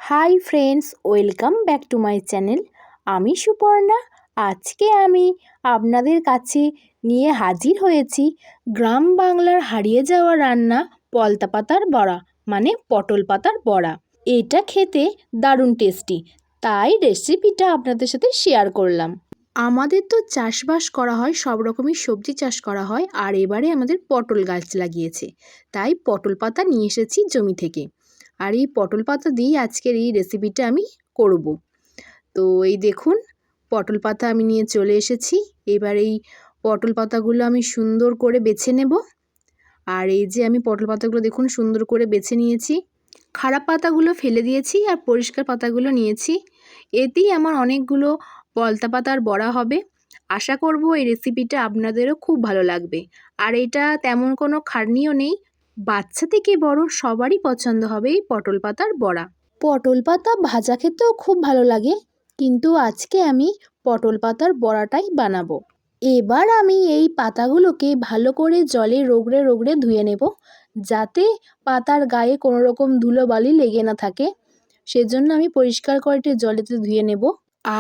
Hi friends, welcome back to my channel. আমি সুপর্ণা। আজকে আমি আপনাদের কাছে নিয়ে হাজির হয়েছি গ্রাম বাংলার হারিয়ে যাওয়া রান্না পলতা পাতার বড়া, মানে পটল পাতার বড়া। এটা খেতে দারুণ টেস্টি, তাই রেসিপিটা আপনাদের সাথে শেয়ার করলাম। আমাদের তো চাষবাস করা হয়, সব রকমই সবজি চাষ করা হয়, আর এবারে আমাদের পটল গাছ লাগিয়েছে, তাই পটল পাতা নিয়ে এসেছি জমি থেকে। আর এই পটল পাতা দিয়েই আজকের এই রেসিপিটা আমি করব। তো এই দেখুন, পটল পাতা আমি নিয়ে চলে এসেছি। এবার এই পটল পাতাগুলো আমি সুন্দর করে বেছে নেব। আর এই যে আমি পটল পাতাগুলো দেখুন সুন্দর করে বেছে নিয়েছি। খারাপ পাতাগুলো ফেলে দিয়েছি আর পরিষ্কার পাতাগুলো নিয়েছি। এতেই আমার অনেকগুলো পলতা পাতার বড়া হবে। আশা করব এই রেসিপিটা আপনাদেরও খুব ভালো লাগবে। আর এটা তেমন কোনো খাটনিও নেই, বাচ্চা থেকে বড় সবারই পছন্দ হবে এই পটল পাতার বড়া। পটল পাতা ভাজা খেতেও খুব ভালো লাগে, কিন্তু আজকে আমি পটল পাতার বড়াটাই বানাবো। এবার আমি এই পাতাগুলোকে ভালো করে জলে রগড়ে রগড়ে ধুয়ে নেব, যাতে পাতার গায়ে কোনো রকম ধুলোবালি লেগে না থাকে। সেজন্য আমি পরিষ্কার করে একটু জলেতে ধুয়ে নেব।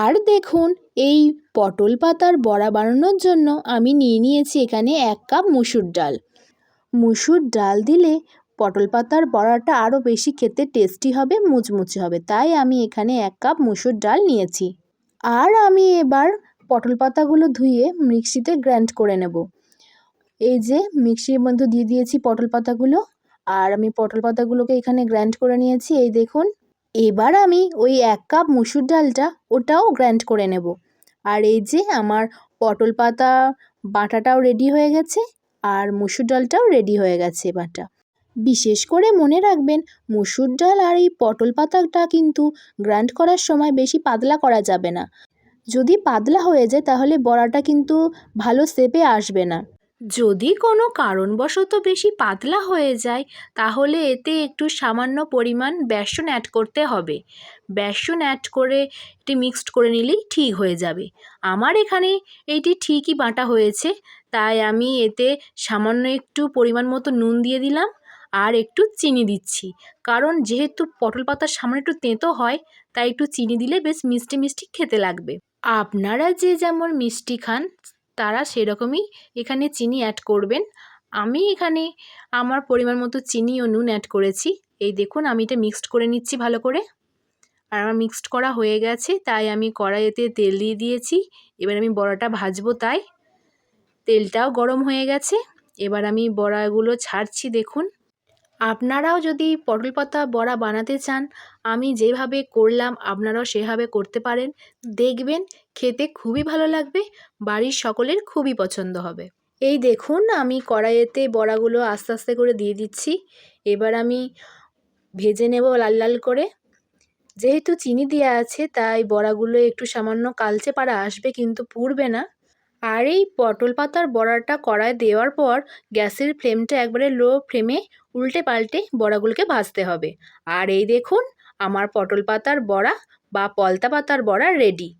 আর দেখুন, এই পটল পাতার বড়া বানানোর জন্য আমি নিয়ে নিয়েছি এখানে 1 কাপ মুসুর ডাল। মুসুর ডাল দিলে পটল পাতার বড়াটা আরও বেশি খেতে টেস্টি হবে, মুচমুচে হবে, তাই আমি এখানে 1 কাপ মুসুর ডাল নিয়েছি। আর আমি এবার পটল পাতাগুলো ধুয়ে মিক্সিতে গ্রাইন্ড করে নেব। এই যে মিক্সির মধ্যে দিয়ে দিয়েছি পটল পাতাগুলো, আর আমি পটল পাতাগুলোকে এখানে গ্রাইন্ড করে নিয়েছি, এই দেখুন। এবার আমি ওই 1 কাপ মুসুর ডালটা ওটাও গ্রাইন্ড করে নেব। আর এই যে আমার পটল পাতা বাটাটাও রেডি হয়ে গেছে, আর মুসুর ডালটাও রেডি হয়ে গেছে বাটা। বিশেষ করে মনে রাখবেন, মুসুর ডাল আর এই পটল পাতাটা কিন্তু গ্রাইন্ড করার সময় বেশি পাতলা করা যাবে না। যদি পাতলা হয়ে যায় তাহলে বড়াটা কিন্তু ভালো শেপে আসবে না। যদি কোনো কারণবশত বেশি পাতলা হয়ে যায় তাহলে এতে একটু সামান্য পরিমাণ বেসন অ্যাড করতে হবে। বেসন অ্যাড করে এটি মিক্সড করে নিলেই ঠিক হয়ে যাবে। আমার এখানে এইটি ঠিকই বাটা হয়েছে, তাই আমি এতে সামান্য একটু পরিমাণ মতো নুন দিয়ে দিলাম আর একটু চিনি দিচ্ছি, কারণ যেহেতু পটল পাতার সামান্য একটু তেঁতো হয়, তাই একটু চিনি দিলে বেশ মিষ্টি মিষ্টি খেতে লাগবে। আপনারা যে যেমন মিষ্টি খান তারা সেরকমই এখানে চিনি অ্যাড করবেন। আমি এখানে আমার পরিমাণ মতো চিনি ও নুন অ্যাড করেছি। এই দেখুন, আমি এটা মিক্সড করে নিচ্ছি ভালো করে। আর আমার মিক্সড করা হয়ে গেছে, তাই আমি কড়াইতে তেল দিয়ে দিয়েছি। এবার আমি বড়াটা ভাজবো, তাই তেলটাও গরম হয়ে গেছে। এবার আমি বড়াগুলো ছাড়ছি দেখুন। আপনারাও যদি পটল পাতা বড়া বানাতে চান, আমি যেভাবে করলাম আপনারাও সেভাবে করতে পারেন। দেখবেন খেতে খুবই ভালো লাগবে, বাড়ির সকলের খুবই পছন্দ হবে। এই দেখুন, আমি কড়াইতে বড়াগুলো আস্তে আস্তে করে দিয়ে দিচ্ছি। এবার আমি ভেজে নেব লাল লাল করে। যেহেতু চিনি দেওয়া আছে তাই বড়াগুলো একটু সামান্য কালচে পাড়া আসবে, কিন্তু পুড়বে না। আর এই পটল পাতার বড়াটা কড়ায় দেওয়ার পর গ্যাসের ফ্লেমটা একবারে লো ফ্লেমে উল্টে পাল্টে বড়াগুলোকে ভাজতে হবে। আর এই দেখুন, আমার পটল পাতার বড়া বা পলতা পাতার বড়া রেডি।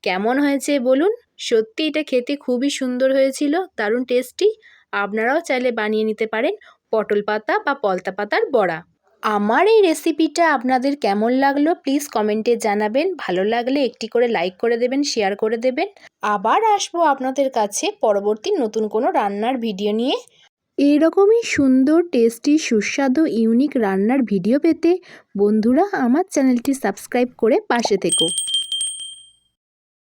কেমন হয়েছে বলুন? সত্যি এটা খেতে খুবই সুন্দর হয়েছিল, দারুণ টেস্টি। আপনারাও চাইলে বানিয়ে নিতে পারেন পটল পাতা বা পলতা পাতার বড়া। আমার এই রেসিপিটা আপনাদের কেমন লাগলো প্লিজ কমেন্টে জানাবেন। ভালো লাগলে একটি করে লাইক করে দেবেন, শেয়ার করে দেবেন। আবার আসবো আপনাদের কাছে পরবর্তী নতুন কোনো রান্নার ভিডিও নিয়ে। এইরকমই সুন্দর, টেস্টি, সুস্বাদু, ইউনিক রান্নার ভিডিও পেতে বন্ধুরা আমার চ্যানেলটি সাবস্ক্রাইব করে পাশে থেকো।